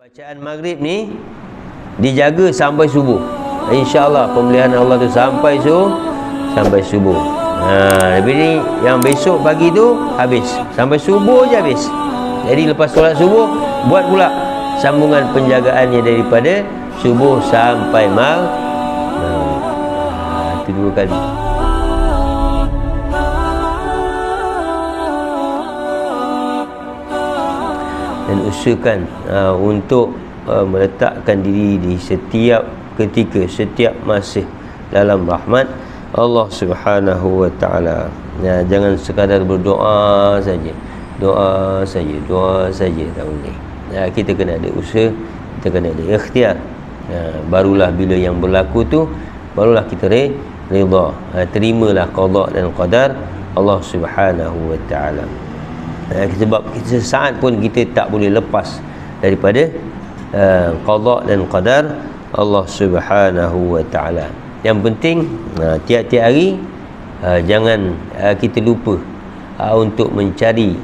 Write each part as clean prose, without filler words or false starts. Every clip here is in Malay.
Bacaan maghrib ni dijaga sampai subuh. InsyaAllah pemeliharaan Allah tu sampai subuh. Tapi ni yang besok pagi tu habis. Sampai subuh je habis. Jadi lepas solat subuh, buat pula sambungan penjagaannya daripada subuh sampai itu 2 kali. Dan usahakan untuk meletakkan diri di setiap ketika, setiap masa dalam rahmat Allah Subhanahu wa taala. Jangan sekadar berdoa saja. Doa saja tak boleh. Kita kena ada usaha, kita kena ada ikhtiar. Barulah bila yang berlaku tu, barulah kita redha. Terimalah qada dan qadar Allah Subhanahu wa taala. Sebab sesaat pun kita tak boleh lepas daripada qada dan qadar Allah Subhanahu wa taala. Yang penting tiap-tiap hari jangan kita lupa untuk mencari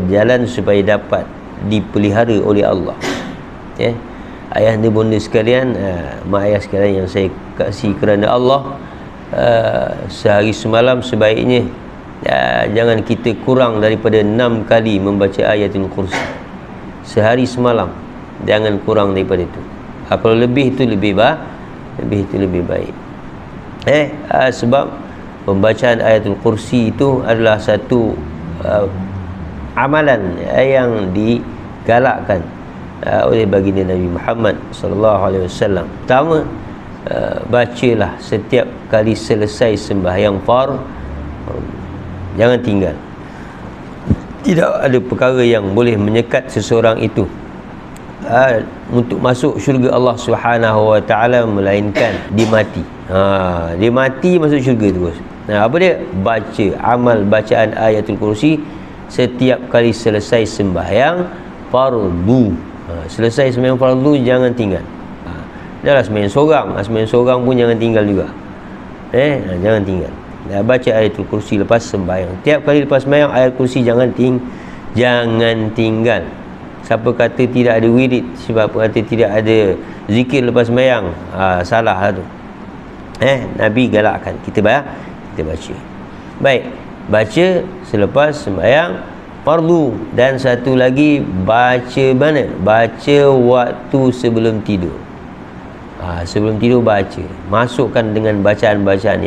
jalan supaya dapat dipelihara oleh Allah. Ayah dan bunda sekalian, mak ayah sekalian yang saya kasih kerana Allah, sehari semalam sebaiknya jangan kita kurang daripada 6 kali membaca ayatul kursi. Sehari semalam jangan kurang daripada itu. Kalau lebih itu lebih baik. Sebab pembacaan ayatul kursi itu adalah satu amalan yang digalakkan oleh baginda Nabi Muhammad sallallahu alaihi wasallam. Pertama, bacalah setiap kali selesai sembahyang fardhu. Jangan tinggal. Tidak ada perkara yang boleh menyekat seseorang itu untuk masuk syurga Allah Subhanahu wa taala melainkan dia mati. Dia mati masuk syurga terus. Apa dia? Baca amal bacaan ayatul kursi setiap kali selesai sembahyang fardu. Selesai sembahyang fardu jangan tinggal. Janganlah sembahyang seorang pun jangan tinggal juga. Jangan tinggal. Baca ayatul kursi lepas sembahyang. Tiap kali lepas sembahyang ayatul kursi jangan tinggal. Siapa kata tidak ada wirid, siapa kata tidak ada zikir lepas sembahyang, salah lah tu. Nabi galakkan kita baca. Baik, baca selepas sembahyang fardu. Dan satu lagi, baca mana? Baca waktu sebelum tidur. Sebelum tidur baca. Masukkan dengan bacaan-bacaan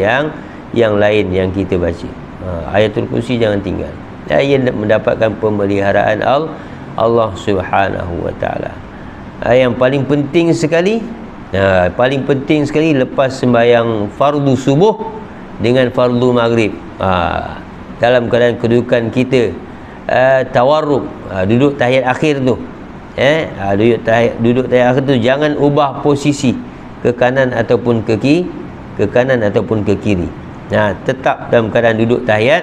yang lain yang kita baca. Ayatul kursi jangan tinggal. Ia mendapatkan pemeliharaan Allah Subhanahu wa taala. Yang paling penting sekali, lepas sembahyang fardu subuh dengan fardu maghrib, dalam keadaan kedudukan kita tawarruk, duduk tahiyat akhir tu, duduk tahiyat akhir tu jangan ubah posisi ke kanan ataupun ke kiri. Tetap dalam keadaan duduk tahiyat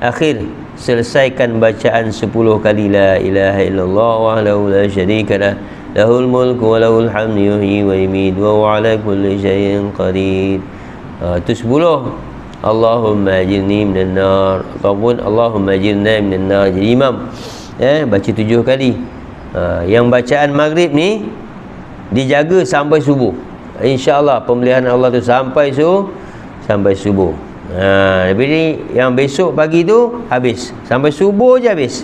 akhir. Selesaikan bacaan 10 kali la ilaha illallah wahdahu la syarikalah lahul mulku wa lahul hamdu yuhyi wa yumiitu wa huwa ala kulli syai'in qadir. Itu 10 Allahumma ajirni minan nar ataupun Allahumma ajirna minan nar. Jadi imam baca 7 kali. Yang bacaan maghrib ni dijaga sampai subuh. InsyaAllah pemeliharaan Allah tu sampai subuh. Tapi ni yang besok pagi tu habis. Sampai subuh je habis.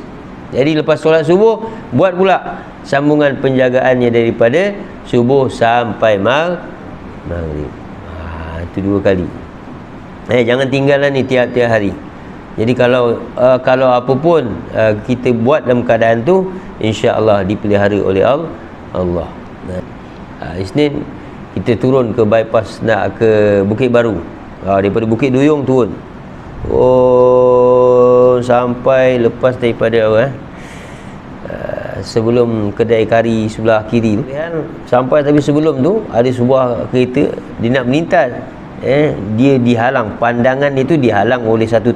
Jadi lepas solat subuh, buat pula sambungan penjagaannya daripada subuh sampai maghrib. Itu 2 kali. Jangan tinggallah ni tiap-tiap hari. Jadi kalau apa pun kita buat dalam keadaan tu, insya-Allah dipelihara oleh Allah. Isnin kita turun ke bypass nak ke Bukit Baru. Daripada Bukit Duyung turun sampai lepas daripada sebelum kedai kari sebelah kiri tu, sampai tapi sebelum tu ada sebuah kereta dia nak melintas. Dia dihalang, pandangan dia tu dihalang oleh satu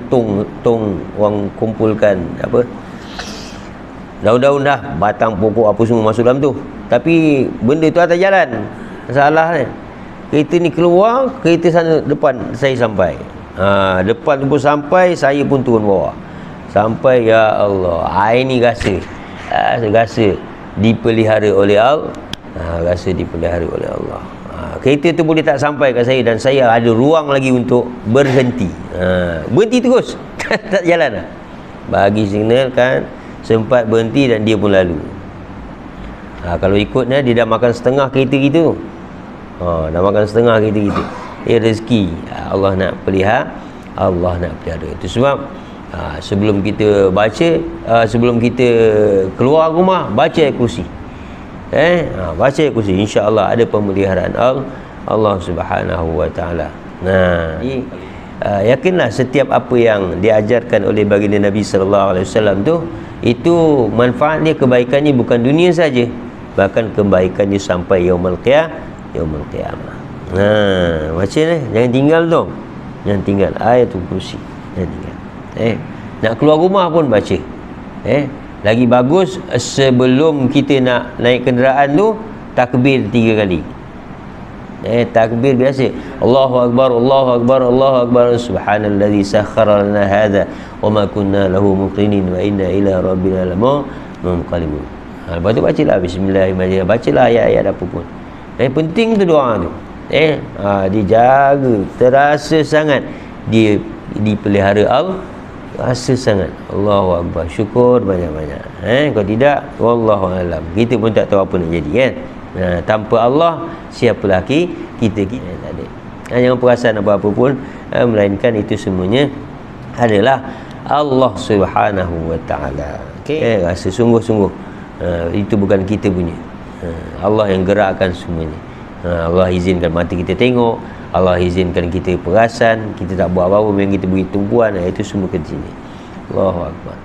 tong orang kumpulkan daun-daun dah, batang pokok apa semua masuk dalam tu. Tapi benda tu atas jalan. Salah kan? Kereta ni keluar, kereta sana depan saya sampai. Depan tu pun sampai, saya pun turun bawah. Sampai, ya Allah. Air ni rasa. dipelihara oleh Allah. Rasa dipelihara oleh Allah. Kereta tu boleh tak sampai kat saya, dan saya ada ruang lagi untuk berhenti. Berhenti terus. Tak jalan lah. Bagi signal kan, sempat berhenti dan dia pun lalu. Kalau ikutnya dia dah makan setengah kereta kita tu. Dah makan setengah kereta kita. Rezeki Allah nak pelihara, Allah nak pelihara. Itu sebab sebelum kita baca, sebelum kita keluar rumah, baca ayat kursi. Baca ayat kursi, insya-Allah ada pemeliharaan Allah Subhanahu wa taala. Jadi yakinlah setiap apa yang diajarkan oleh baginda Nabi sallallahu alaihi wasallam tu, itu manfaatnya, kebaikannya bukan dunia saja, bahkan kebaikannya sampai yaumul qiyamah. Baca ni, jangan tinggal tu. Jangan tinggal ayatul kursi. Jangan tinggal. Nak keluar rumah pun baca. Lagi bagus sebelum kita nak naik kenderaan tu, takbir 3 kali. Takbir biasa. Allahu akbar, Allahu akbar, Allahu akbar. Subhanallazi sakhkhara lana hadza wa ma kunna lahu muqrinin wa inna ila rabbina lamunqalibun. Lepas tu bacalah bismillahirrahmanirrahim. Bacalah ayat-ayat apa pun. Penting tu doa tu. Dijaga, terasa sangat dia dipelihara Allah, rasa sangat. Allahu akbar, syukur banyak-banyak. Kalau tidak, wallahu alam, kita pun tak tahu apa nak jadi kan. Tanpa Allah, siapa lagi kita tak ada. Jangan perasan apa-apa pun, melainkan itu semuanya adalah Allah Subhanahu wa taala. Rasa sungguh-sungguh, itu bukan kita punya. Allah yang gerakkan semuanya. Allah izinkan mata kita tengok, Allah izinkan kita perasan, kita tak buat apa-apa, memang kita beri tumpuan, itu semua kerja ni. Allahu akbar.